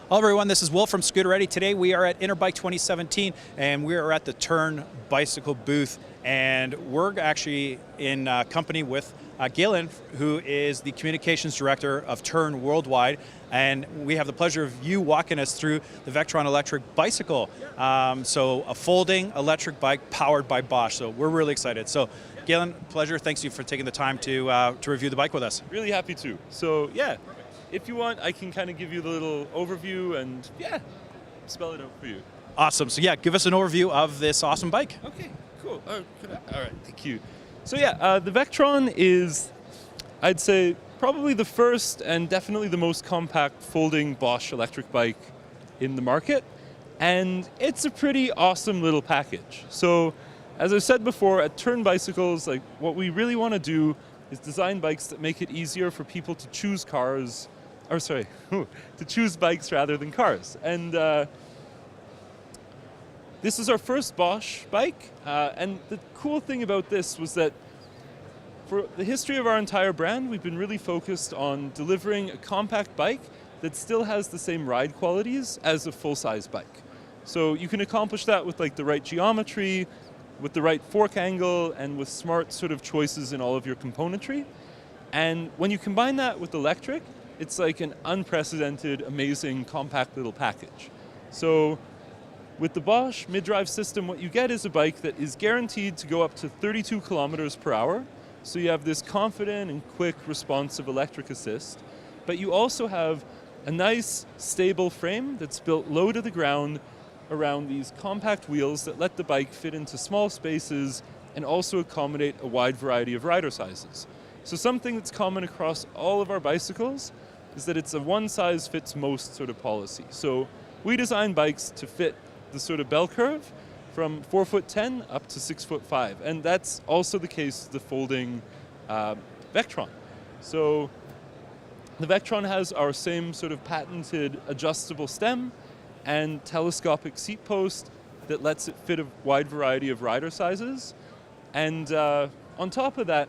Hello everyone, this is Will from Scooter Ready. Today we are at Interbike 2017 and we are at the Tern Bicycle booth, and we're actually in company with Galen, who is the communications director of Tern Worldwide, and we have the pleasure of you walking us through the Vektron electric bicycle. So a folding electric bike powered by Bosch, so we're really excited. So Galen, pleasure, thanks you for taking the time to review the bike with us. Really happy to. So yeah. If you want, I can kind of give you the little overview and, yeah, spell it out for you. Awesome. So yeah, give us an overview of this awesome bike. Okay, cool. All right, thank you. So yeah, the Vektron is, I'd say, probably the first and definitely the most compact folding Bosch electric bike in the market. And it's a pretty awesome little package. So as I said before, at Tern Bicycles, like what we really want to do is design bikes that make it easier for people to choose to choose bikes rather than cars. And this is our first Bosch bike. And the cool thing about this was that for the history of our entire brand, we've been really focused on delivering a compact bike that still has the same ride qualities as a full-size bike. So you can accomplish that with like the right geometry, with the right fork angle, and with smart sort of choices in all of your componentry. And when you combine that with electric, it's like an unprecedented, amazing, compact little package. So with the Bosch mid-drive system, what you get is a bike that is guaranteed to go up to 32 kilometers per hour. So you have this confident and quick responsive electric assist, but you also have a nice, stable frame that's built low to the ground around these compact wheels that let the bike fit into small spaces and also accommodate a wide variety of rider sizes. So something that's common across all of our bicycles is that it's a one-size-fits-most sort of policy. So we design bikes to fit the sort of bell curve from 4'10" up to 6'5", and that's also the case with the folding Vektron. So the Vektron has our same sort of patented adjustable stem and telescopic seat post that lets it fit a wide variety of rider sizes. And on top of that,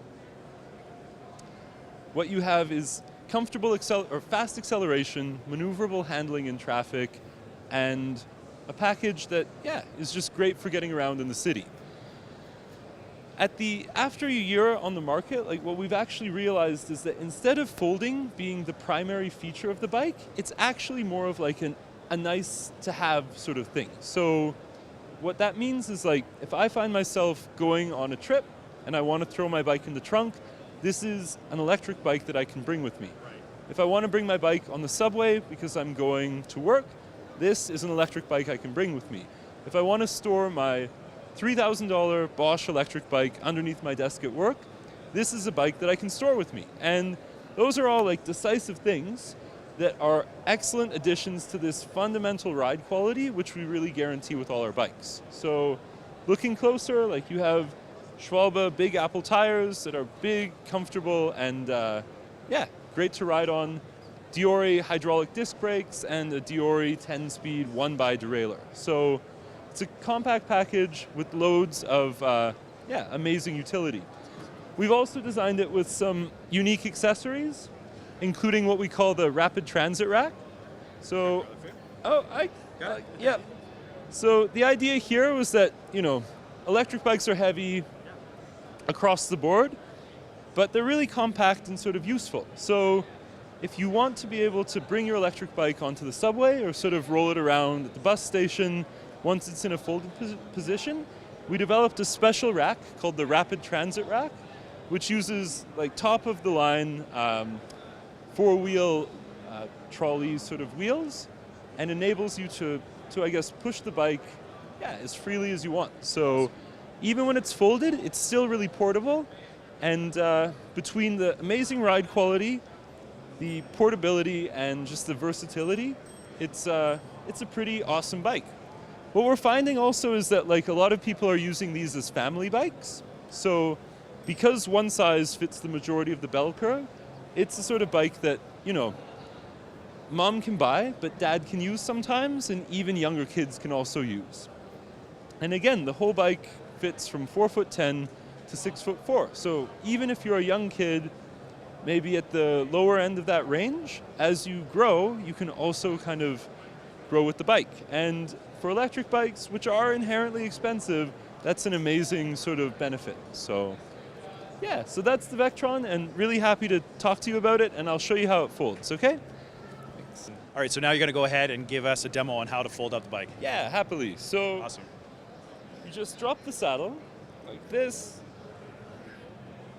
what you have is comfortable fast acceleration, maneuverable handling in traffic, and a package that, yeah, is just great for getting around in the city. After a year on the market, like what we've actually realized is that instead of folding being the primary feature of the bike, it's actually more of like a nice to have sort of thing. So what that means is, like, if I find myself going on a trip and I want to throw my bike in the trunk, this is an electric bike that I can bring with me. If I want to bring my bike on the subway because I'm going to work, this is an electric bike I can bring with me. If I want to store my $3,000 Bosch electric bike underneath my desk at work, this is a bike that I can store with me. And those are all like decisive things that are excellent additions to this fundamental ride quality, which we really guarantee with all our bikes. So looking closer, like you have Schwalbe Big Apple tires that are big, comfortable, and yeah, great to ride on. Diori hydraulic disc brakes and a Diori 10-speed 1x derailleur. So it's a compact package with loads of yeah, amazing utility. We've also designed it with some unique accessories, including what we call the rapid transit rack. So, yeah. So the idea here was that, you know, electric bikes are heavy across the board, but they're really compact and sort of useful. So if you want to be able to bring your electric bike onto the subway or sort of roll it around at the bus station once it's in a folded position, we developed a special rack called the Rapid Transit Rack, which uses like top of the line four-wheel trolley sort of wheels and enables you to I guess push the bike, yeah, as freely as you want. So even when it's folded, it's still really portable, and between the amazing ride quality, the portability, and just the versatility, it's a pretty awesome bike. What we're finding also is that like a lot of people are using these as family bikes. So because one size fits the majority of the bell curve, it's a sort of bike that, you know, mom can buy, but dad can use sometimes, and even younger kids can also use. And again, the whole bike fits from 4'10" to 6'4". So even if you're a young kid, maybe at the lower end of that range, as you grow, you can also kind of grow with the bike. And for electric bikes, which are inherently expensive, that's an amazing sort of benefit. So yeah, so that's the Vectron, and really happy to talk to you about it, and I'll show you how it folds, okay? Thanks. All right, so now you're going to go ahead and give us a demo on how to fold up the bike. Yeah, happily. So Awesome. you just drop the saddle like this.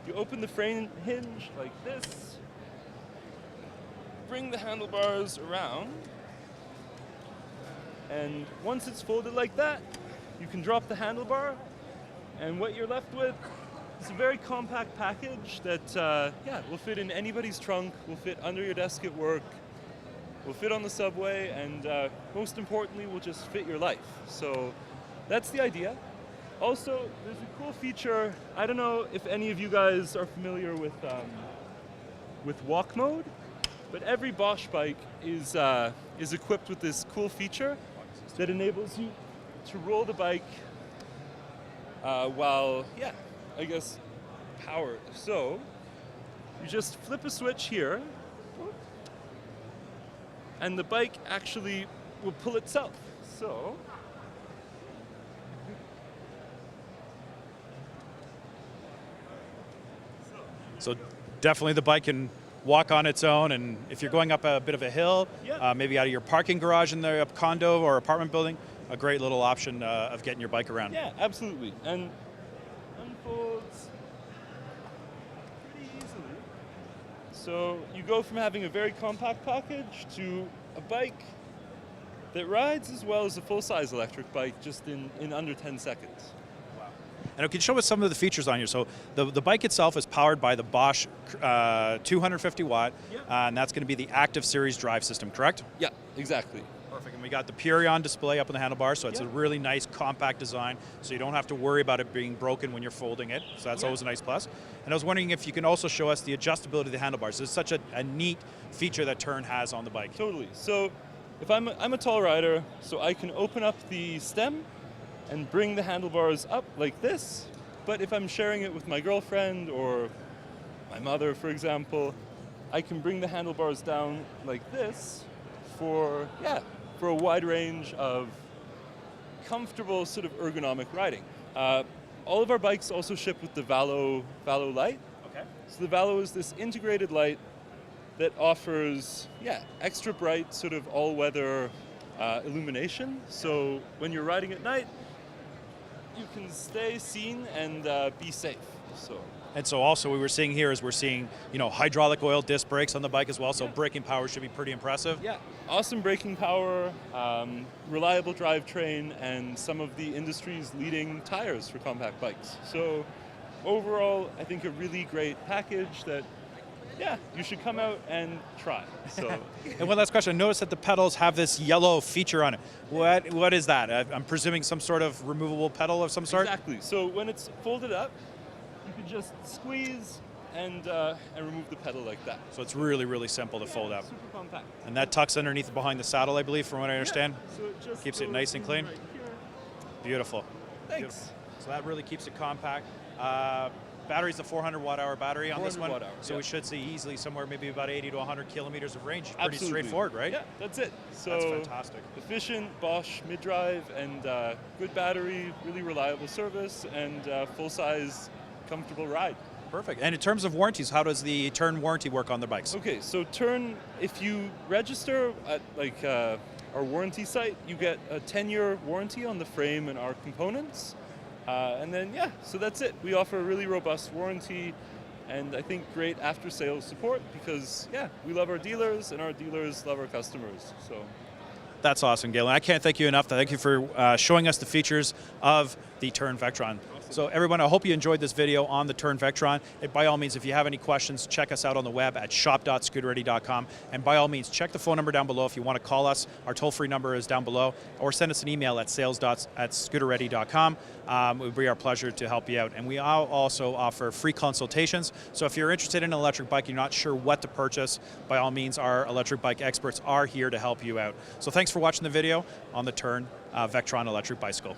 You open the frame hinge like this. Bring the handlebars around. And once it's folded like that, you can drop the handlebar, and what you're left with is a very compact package that will fit in anybody's trunk, will fit under your desk at work, will fit on the subway, and most importantly, will just fit your life. So that's the idea. Also, there's a cool feature. I don't know if any of you guys are familiar with walk mode, but every Bosch bike is equipped with this cool feature that enables you to roll the bike while, I guess, powered. So you just flip a switch here, and the bike actually will pull itself. So definitely the bike can walk on its own, and if you're going up a bit of a hill, maybe out of your parking garage in the condo or apartment building, a great little option of getting your bike around. Yeah, absolutely. And unfolds pretty easily. So you go from having a very compact package to a bike that rides as well as a full-size electric bike just in under 10 seconds. And it can show us some of the features on here. So the bike itself is powered by the Bosch 250 watt, and that's going to be the Active Series drive system, correct? Yeah, exactly. Perfect. And we got the Purion display up on the handlebars, so it's a really nice compact design, so you don't have to worry about it being broken when you're folding it. So that's always a nice plus. And I was wondering if you can also show us the adjustability of the handlebars. It's such a neat feature that Tern has on the bike. Totally. So if I'm a tall rider, so I can open up the stem and bring the handlebars up like this. But if I'm sharing it with my girlfriend or my mother, for example, I can bring the handlebars down like this for a wide range of comfortable sort of ergonomic riding. All of our bikes also ship with the Valo light. Okay. So the Valo is this integrated light that offers extra bright sort of all-weather illumination. So when you're riding at night, you can stay seen and be safe. And so also we're seeing hydraulic oil disc brakes on the bike as well, so braking power should be pretty impressive. Yeah, awesome braking power, reliable drivetrain, and some of the industry's leading tires for compact bikes. So overall, I think a really great package that you should come out and try. So. And one last question. I noticed that the pedals have this yellow feature on it. What is that? I'm presuming some sort of removable pedal of some sort? Exactly. So when it's folded up, you can just squeeze and remove the pedal like that. So it's really, really simple to fold up. Super compact. And that tucks underneath behind the saddle, I believe, from what I understand. So it just keeps it nice and clean. Right here. Beautiful. Thanks. Beautiful. So that really keeps it compact. Battery's a 400 watt-hour battery on this one, so we should see easily somewhere maybe about 80 to 100 kilometers of range. Pretty straightforward, right? Yeah, that's it. So that's fantastic. Efficient Bosch mid-drive and good battery, really reliable service, and full-size, comfortable ride. Perfect. And in terms of warranties, how does the Tern warranty work on the bikes? Okay, so Tern, if you register at our warranty site, you get a 10-year warranty on the frame and our components. And then, so that's it. We offer a really robust warranty and I think great after-sales support because, we love our dealers and our dealers love our customers. So that's awesome, Galen. I can't thank you enough. Thank you for showing us the features of the Tern Vektron. So everyone, I hope you enjoyed this video on the Tern Vektron. By all means, if you have any questions, check us out on the web at shop.scooterready.com. And by all means, check the phone number down below if you want to call us. Our toll-free number is down below. Or send us an email at sales@scooterready.com. It would be our pleasure to help you out. And we also offer free consultations. So if you're interested in an electric bike, you're not sure what to purchase, by all means, our electric bike experts are here to help you out. So thanks for watching the video on the Tern Vektron electric bicycle.